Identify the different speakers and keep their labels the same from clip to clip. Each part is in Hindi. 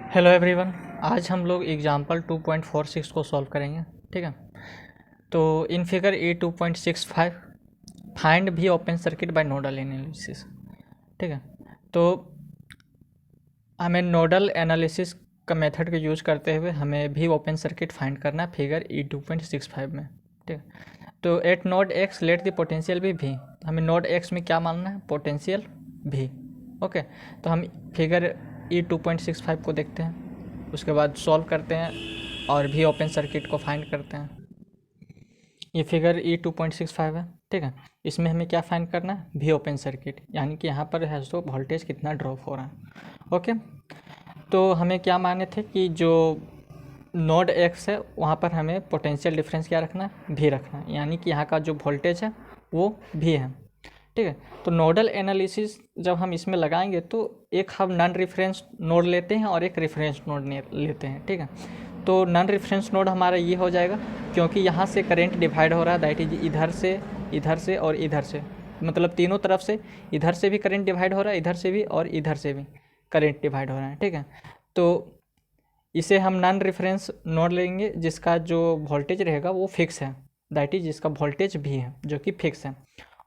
Speaker 1: Hello everyone. आज हम लोग एग्जाम्पल 2.46 को सॉल्व करेंगे। ठीक है, तो इन फिगर A2.65 फाइंड भी open circuit by nodal analysis. ठीक है, तो हमें नोडल एनालिसिस का मेथड का यूज करते हुए हमें भी ओपन सर्किट फाइंड करना है फिगर E2.65 में। ठीक है, तो eight node x let the potential भी भी, हमें नोड एक्स में क्या मानना है, पोटेंशियल भी। ओके, तो हम फिगर E2.65 को देखते हैं, उसके बाद सॉल्व करते हैं और भी ओपन सर्किट को फाइंड करते हैं। ये फिगर E2.65 है। ठीक है, इसमें हमें क्या फाइंड करना है, भी ओपन सर्किट, यानी कि यहाँ पर है तो वोल्टेज कितना ड्रॉप हो रहा है। ओके, तो हमें क्या माने थे कि जो नोड एक्स है वहाँ पर हमें पोटेंशियल डिफरेंस क्या रखना है, भी रखना है, यानी कि यहाँ का जो वोल्टेज है वो भी है। ठीक है, तो नोडल एनालिसिस जब हम इसमें लगाएंगे तो एक हम नॉन रेफरेंस नोड लेते हैं और एक रेफरेंस नोड लेते हैं। ठीक है, तो नॉन रेफरेंस नोड हमारा ये हो जाएगा, क्योंकि यहाँ से करंट डिवाइड हो रहा है, दैट इज इधर से और इधर से, मतलब तीनों तरफ से, इधर से भी करंट डिवाइड हो रहा है, इधर से भी और इधर से भी करंट डिवाइड हो रहा है। ठीक है, तो इसे हम नॉन रेफरेंस नोड लेंगे जिसका जो वोल्टेज रहेगा वो फिक्स है, दैट इज जिसका वोल्टेज भी है जो कि फिक्स है,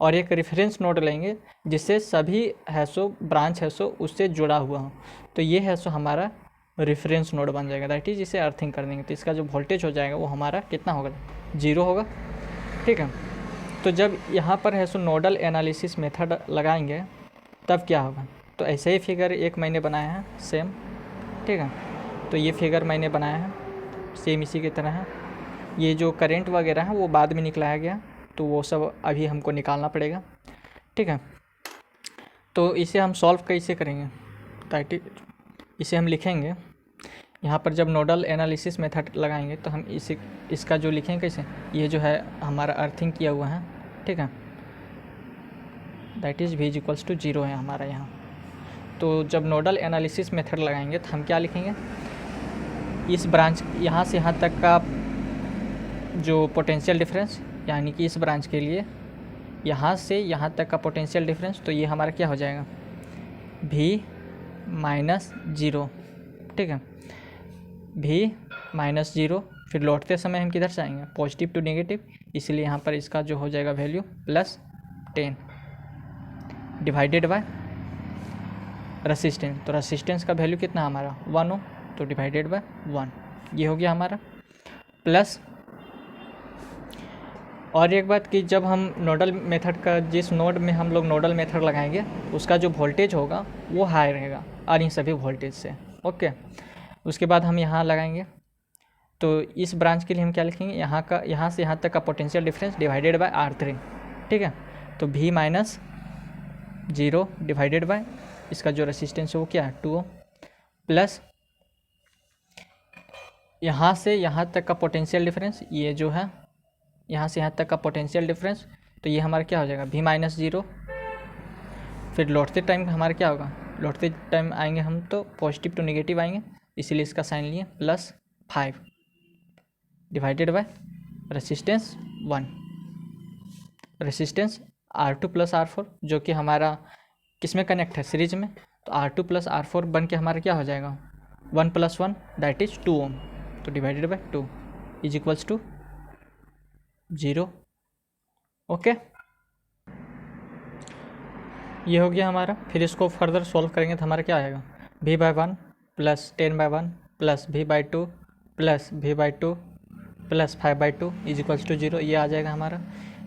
Speaker 1: और एक रेफरेंस नोड लेंगे जिससे सभी है सो ब्रांच है सो उससे जुड़ा हुआ हो, तो ये है सो हमारा रेफरेंस नोड बन जाएगा, दैट इज इसे अर्थिंग कर देंगे, तो इसका जो वोल्टेज हो जाएगा वो हमारा कितना होगा, 0 होगा। ठीक है, तो जब यहाँ पर है सो नोडल एनालिसिस मेथड लगाएंगे तब क्या होगा, तो ऐसे ही फिगर एक मैंने बनाया है सेम। ठीक है, तो ये फिगर मैंने बनाया है सेम इसी की तरह है। ये जो करंट वगैरह है वो बाद में निकलाया गया, तो वो सब अभी हमको निकालना पड़ेगा। ठीक है, तो इसे हम सॉल्व कैसे करेंगे, ताकि इसे हम लिखेंगे यहाँ पर जब नोडल एनालिसिस मेथड लगाएंगे तो हम इसका जो लिखेंगे कैसे, ये जो है हमारा अर्थिंग किया हुआ है। ठीक है, that is V equals to 0 है हमारा यहाँ। तो जब नोडल एनालिसिस मेथड लगाएंगे तो हम क्या लिखेंगे, इस ब्रांच यहाँ से यहाँ तक का जो पोटेंशियल डिफरेंस, यानी कि इस ब्रांच के लिए यहाँ से यहाँ तक का पोटेंशियल डिफरेंस, तो ये हमारा क्या हो जाएगा, V माइनस 0। ठीक है, V माइनस 0, फिर लौटते समय हम किधर से आएंगे, पॉजिटिव टू नेगेटिव, इसलिए यहाँ पर इसका जो हो जाएगा वैल्यू +10 डिवाइडेड बाय रेसिस्टेंस, तो रेसिस्टेंस का वैल्यू कितना हमारा 1 हो, तो डिवाइडेड बाय 1, ये हो गया हमारा प्लस। और एक बात कि जब हम नोडल मेथड का, जिस नोड में हम लोग नोडल मेथड लगाएंगे उसका जो वोल्टेज होगा वो हाई रहेगा और इन सभी वोल्टेज से। ओके, उसके बाद हम यहाँ लगाएंगे, तो इस ब्रांच के लिए हम क्या लिखेंगे, यहाँ से यहाँ तक का potential difference divided by R3। ठीक है, तो V माइनस 0 डिवाइडेड बाय इसका जो रेसिस्टेंस है वो क्या है 2 प्लस यहाँ से यहाँ तक का पोटेंशियल डिफरेंस, ये जो है यहाँ से यहाँ तक का पोटेंशियल डिफरेंस, तो ये हमारा क्या हो जाएगा V माइनस 0, फिर लौटते टाइम हमारा क्या होगा, लौटते टाइम आएंगे हम तो पॉजिटिव टू नेगेटिव आएंगे, इसीलिए इसका साइन लिए +5 divided by resistance 1, resistance R2 plus R4 जो कि हमारा किस में कनेक्ट है, सीरीज में, तो R2 प्लस R4 बन के हमारा क्या हो जाएगा 1 + 1 दैट इज 2 ओम, तो divided by 2 is equals to 0। Okay, ये हो गया हमारा। फिर इसको फर्दर सॉल्व करेंगे तो हमारा क्या आएगा, V/1 plus 10/1 plus V/2 plus V/2 plus 5/2 is equals to 0, ये आ जाएगा हमारा।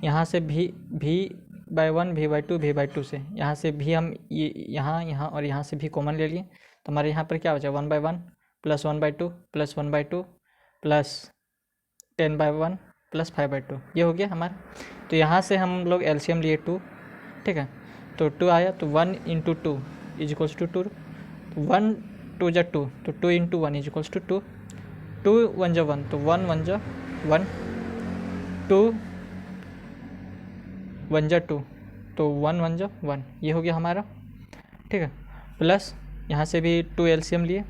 Speaker 1: यहाँ से V/1 V/2 V/2 से यहाँ से भी हम यहाँ और यहाँ से भी कॉमन ले लिए, तो हमारे यहाँ पर क्या हो जाएगा 1/1 प्लस 1/2 प्लस 1/2 प्लस 10/1 प्लस 5/2, ये हो गया हमारा। तो यहाँ से हम लोग एलसीएम लिए 2। ठीक है, तो 2 आया, तो 1 × 2 इज इक्वल्स टू 2, 1 2 × 2, तो 2 × 1 इज इक्वल्स टू 2, 2 1 × 1, तो 1 1 × 1, 2 1 × 2, तो 1 1 × 1, ये हो गया हमारा। ठीक है, प्लस यहाँ से भी 2 एलसीएम लिए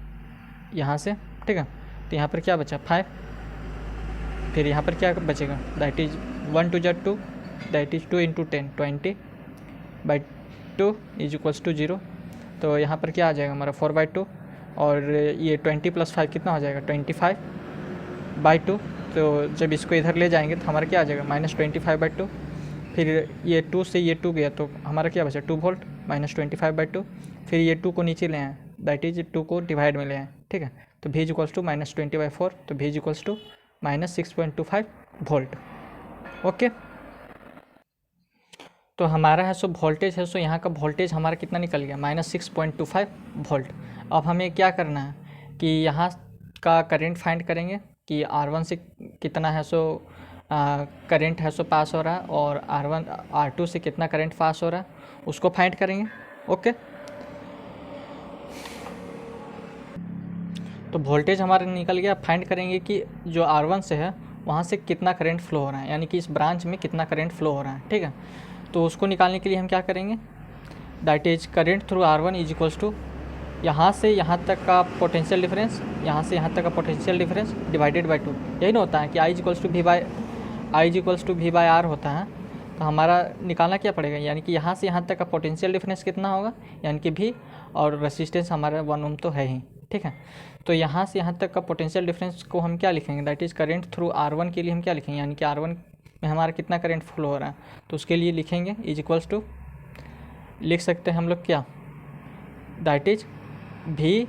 Speaker 1: यहाँ से। ठीक है, तो यहाँ पर क्या बचा 5, फिर यहाँ पर क्या बचेगा, that is 1 2 × 2 that is 2 × 10 20/2 is equals to 0, तो यहाँ पर क्या आ जाएगा हमारा 4/2 और ये 20+5 कितना हो जाएगा 25/2। तो जब इसको इधर ले जाएंगे तो हमारा क्या आ जाएगा -25/2। फिर ये 2 से ये 2 गया तो हमारा क्या बचा 2 वोल्ट -25/2। फिर ये 2 को नीचे ले आए, दैट इज 2 को डिवाइड में ले आए, ठीक है। तो V इक्वल्स टू -20/4, तो V equals to -6.25 volt. Okay, तो हमारा है सो वोल्टेज है सो यहाँ का वोल्टेज हमारा कितना निकल गया -6.25 वोल्ट। अब हमें क्या करना है कि यहाँ का करंट फाइंड करेंगे कि R1 से कितना है सो करंट है सो पास हो रहा है, और R2 से कितना करंट पास हो रहा है उसको फाइंड करेंगे। ओके, तो वोल्टेज हमारा निकल गया। फाइंड करेंगे कि जो R1 से है वहाँ से कितना करंट फ्लो हो रहा है, यानी कि इस ब्रांच में कितना करंट फ्लो हो रहा है, ठीक है। तो उसको निकालने के लिए हम क्या करेंगे, that is current through R1 is equals to यहाँ से यहाँ तक का पोटेंशियल डिफरेंस, यहाँ से यहाँ तक का पोटेंशियल डिफरेंस डिवाइडेड बाई 2। यही ना होता है कि I equals to V by R होता है। तो हमारा निकालना क्या पड़ेगा, यानी कि यहाँ से यहाँ तक का पोटेंशियल डिफरेंस कितना होगा, यानी कि V, और रेसिस्टेंस हमारा 1 ओम तो है ही, ठीक है। तो यहाँ से यहाँ तक का पोटेंशियल डिफरेंस को हम क्या लिखेंगे, that is current through R1 के लिए हम क्या लिखेंगे, यानी कि R1 में हमारा कितना करंट फ्लो हो रहा है, तो उसके लिए लिखेंगे इज इक्वल्स टू, लिख सकते हैं हम लोग क्या, दैट इज V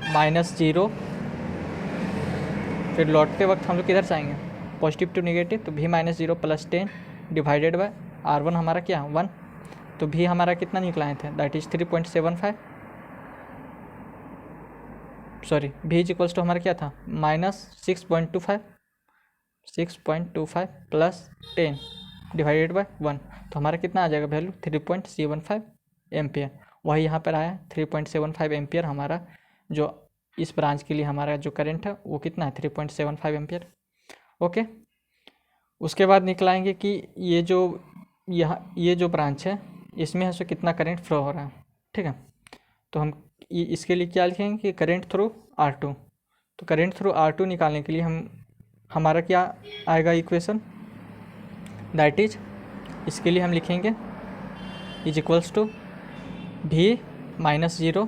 Speaker 1: -0। फिर लौटते वक्त हम लोग किधर जाएंगे, पॉजिटिव टू नेगेटिव, तो V -0 + 10 डिवाइडेड बाय R1 हमारा क्या 1, तो V हमारा कितना निकलाए थे, that is 3.75, sorry V equals to हमारा क्या था -6.25 + 10 डिवाइडेड बाय 1, तो हमारा कितना आ जाएगा वैल्यू 3.75 एम्पियर। वही यहाँ पर आया 3.75 एम्पियर हमारा, जो इस ब्रांच के लिए हमारा जो करंट है वो कितना है 3.75 एम्पियर। ओके, उसके बाद निकलाएंगे कि ये जो ब्रांच है इसमें है सो कितना करंट फ्लो हो रहा है, ठीक है। तो हम इसके लिए क्या लिखेंगे कि करंट थ्रू R2। तो करंट थ्रू R2 निकालने के लिए हमारा क्या आएगा इक्वेशन, दैट इज इसके लिए हम लिखेंगे इज इक्वल्स टू V -0,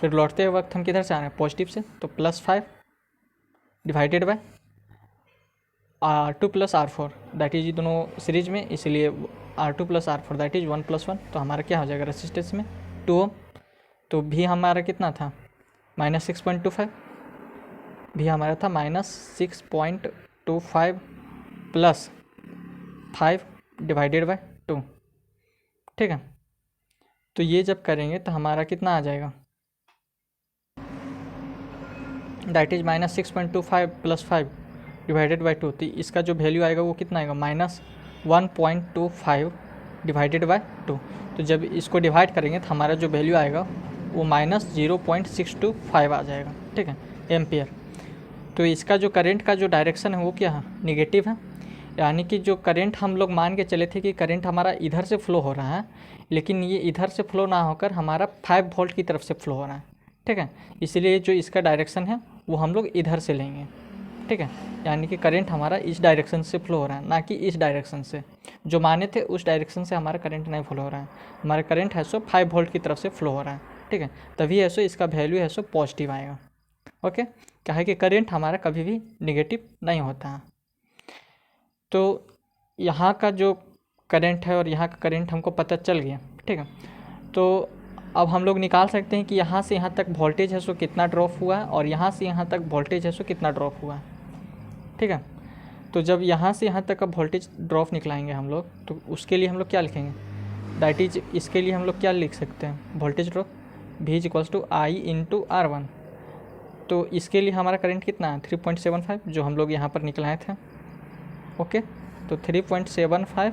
Speaker 1: फिर लौटते वक्त हम किधर से आ रहे हैं पॉजिटिव से, तो +5 divided by R2 + R4, that is दोनों सीरीज में, इसलिए R2 + R4 दैट इज 1 + 1, तो हमारा क्या हो जाएगा रेसिस्टेंस में 2 ओम। तो V हमारा कितना था -6.25, V हमारा था -6.25 + 5 डिवाइडेड बाय 2, ठीक है। तो ये जब करेंगे तो हमारा कितना आ जाएगा, दैट इज -6.25 + 5 डिवाइडेड बाई 2, तो इसका जो वैल्यू आएगा वो कितना आएगा -1.25 डिवाइडेड बाय 2। तो जब इसको डिवाइड करेंगे तो हमारा जो वैल्यू आएगा वो -0.625 आ जाएगा, ठीक है, एम्पियर। तो इसका जो करंट का जो डायरेक्शन है वो क्या है, निगेटिव है, यानी कि जो करंट हम लोग मान के चले थे कि करंट हमारा इधर से फ्लो हो रहा है, लेकिन ये इधर से फ्लो ना होकर हमारा 5 वोल्ट की तरफ से फ्लो हो रहा है, ठीक है। इसलिए जो इसका डायरेक्शन है वो हम लोग इधर से लेंगे, ठीक है, यानी कि करंट हमारा इस डायरेक्शन से फ्लो हो रहा है, ना कि इस डायरेक्शन से। जो माने थे उस डायरेक्शन से हमारा करंट नहीं फ्लो हो रहा है, हमारा करंट है सो 5 वोल्ट की तरफ से फ्लो हो रहा है, ठीक है। तभी है सो इसका वैल्यू है सो पॉजिटिव आएगा। ओके, क्या है कि करंट हमारा कभी भी निगेटिव नहीं होता है। तो यहाँ का जो करंट है और यहाँ का करंट हमको पता चल गया, ठीक है। तो अब हम लोग निकाल सकते हैं कि यहाँ से यहाँ तक वोल्टेज है सो कितना ड्रॉप हुआ है, और यहाँ से यहाँ तक वोल्टेज है सो कितना ड्रॉप हुआ है, ठीक है। तो जब यहाँ से यहाँ तक का वोल्टेज ड्रॉप निकलाएंगे हम लोग, तो उसके लिए हम लोग क्या लिखेंगे, दैट इज इसके लिए हम लोग क्या लिख सकते हैं, voltage drop V equals to I × R1। तो इसके लिए हमारा करंट कितना है 3.75, जो हम लोग यहाँ पर निकलाए थे। ओके, तो 3.75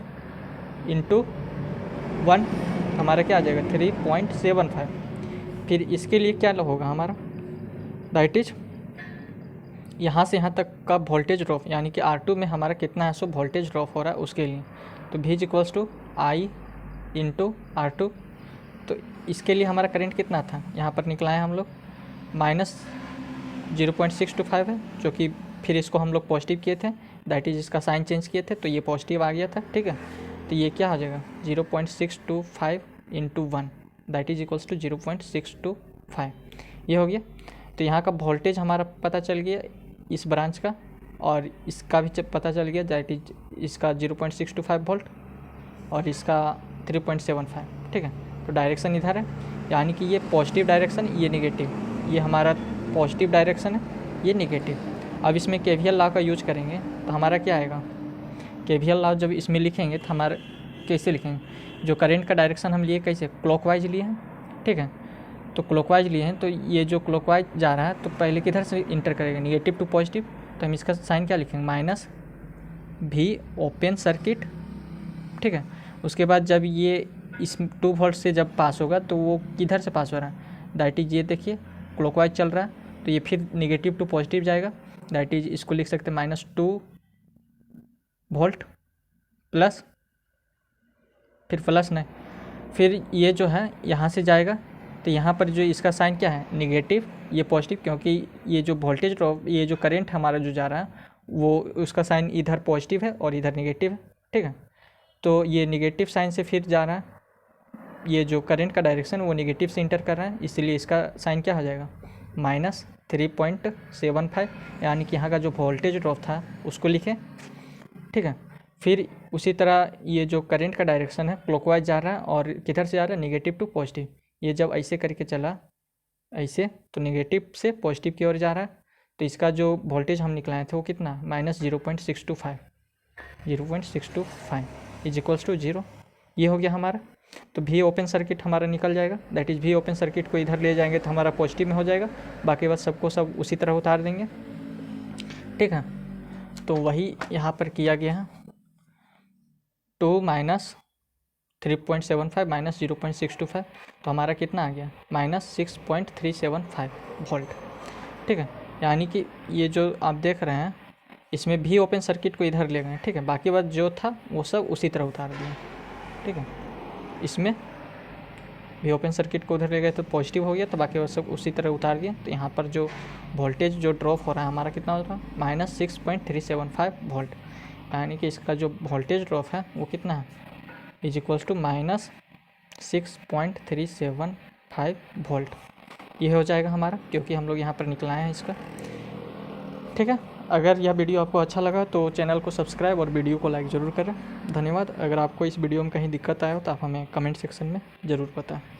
Speaker 1: × 1 हमारा क्या आ जाएगा 3.75। फिर इसके लिए क्या होगा हमारा, दैट इज यहाँ से यहाँ तक का वोल्टेज ड्रॉप, यानी कि R2 में हमारा कितना है सो वोल्टेज ड्रॉप हो रहा है उसके लिए, तो V equals to I × R2। तो इसके लिए हमारा करंट कितना था, यहाँ पर निकला है हम लोग -0.625 है, जो कि फिर इसको हम लोग पॉजिटिव किए थे, दैट इज इसका साइन चेंज किए थे तो ये पॉजिटिव आ गया था, ठीक है। तो ये क्या हो जाएगा 0.625 × 1, दैट इज इक्वल्स टू 0.625 5 ये हो गया। तो यहाँ का वोल्टेज हमारा पता चल गया इस ब्रांच का, और इसका भी पता चल गया, दैट इज इसका 0.625 वोल्ट और इसका 3.75, ठीक है। तो डायरेक्शन इधर है, यानी कि ये पॉजिटिव डायरेक्शन, ये नेगेटिव, ये हमारा पॉजिटिव डायरेक्शन है, ये नेगेटिव। अब इसमें केवीएल लॉ का यूज करेंगे तो हमारा क्या आएगा, केवीएल लॉ जब इसमें लिखेंगे तो हमारा कैसे लिखेंगे, जो करंट का डायरेक्शन हम लिए कैसे, क्लॉकवाइज लिए हैं, ठीक है। तो क्लॉकवाइज लिए हैं, तो ये जो क्लॉकवाइज जा रहा है तो पहले किधर से इंटर करेगा, नेगेटिव टू पॉजिटिव। तो हम इसका साइन क्या लिखेंगे, माइनस भी ओपन सर्किट, ठीक है। उसके बाद जब ये इस 2 वोल्ट से जब पास होगा तो वो किधर से पास हो रहा है, दैट इज ये देखिए क्लॉकवाइज चल रहा है, तो ये फिर नेगेटिव टू पॉजिटिव जाएगा, दैट इज इसको लिख सकते हैं -2 वोल्ट प्लस, फिर प्लस नहीं, फिर ये जो है यहाँ से जाएगा, तो यहाँ पर जो इसका साइन क्या है, नेगेटिव, ये पॉजिटिव, क्योंकि ये जो वोल्टेज ड्रॉप, ये जो करंट हमारा जो जा रहा है वो उसका साइन इधर पॉजिटिव है और इधर नेगेटिव है, ठीक है। तो ये नेगेटिव साइन से फिर जा रहा है, ये जो करंट का डायरेक्शन वो नेगेटिव से इंटर कर रहा है, इसलिए इसका साइन क्या हो जाएगा, -3.75, यानी कि यहाँ का जो वोल्टेज ड्रॉप था उसको लिखें, ठीक है। फिर उसी तरह ये जो करंट का डायरेक्शन है क्लॉकवाइज जा रहा है और किधर से जा रहा है, नेगेटिव टू पॉजिटिव। ये जब ऐसे करके चला ऐसे, तो नेगेटिव से पॉजिटिव की ओर जा रहा है, तो इसका जो वोल्टेज हम निकलाए थे वो कितना, -0.625 इज इक्वल्स टू 0। ये हो गया हमारा। तो भी ओपन सर्किट हमारा निकल जाएगा, दैट इज़ भी ओपन सर्किट को इधर ले जाएंगे तो हमारा पॉजिटिव में हो जाएगा, बाकी बात सबको सब उसी तरह उतार देंगे, ठीक है। तो वही यहाँ पर किया गया है, 2 - 3.75 - 0.625, तो हमारा कितना आ गया, -6.375 वोल्ट, ठीक है। यानी कि ये जो आप देख रहे हैं इसमें भी ओपन सर्किट को इधर ले गए, ठीक है, बाकी बात जो था वो सब उसी तरह उतार दिए, ठीक है। इसमें भी ओपन सर्किट को उधर ले गए तो पॉजिटिव हो गया, तो बाकी बात सब उसी तरह उतार दिए। तो यहाँ पर जो वोल्टेज जो ड्रॉप हो रहा है हमारा कितना हो रहा है, -6.375 वोल्ट, यानी कि इसका जो वोल्टेज ड्रॉप है वो कितना है, इज इक्वल्स टू -6.375 वोल्ट। ये हो जाएगा हमारा, क्योंकि हम लोग यहाँ पर निकलाए हैं इसका, ठीक है। अगर यह वीडियो आपको अच्छा लगा तो चैनल को सब्सक्राइब और वीडियो को लाइक ज़रूर करें। धन्यवाद। अगर आपको इस वीडियो में कहीं दिक्कत आया हो तो आप हमें कमेंट सेक्शन में ज़रूर बताएं।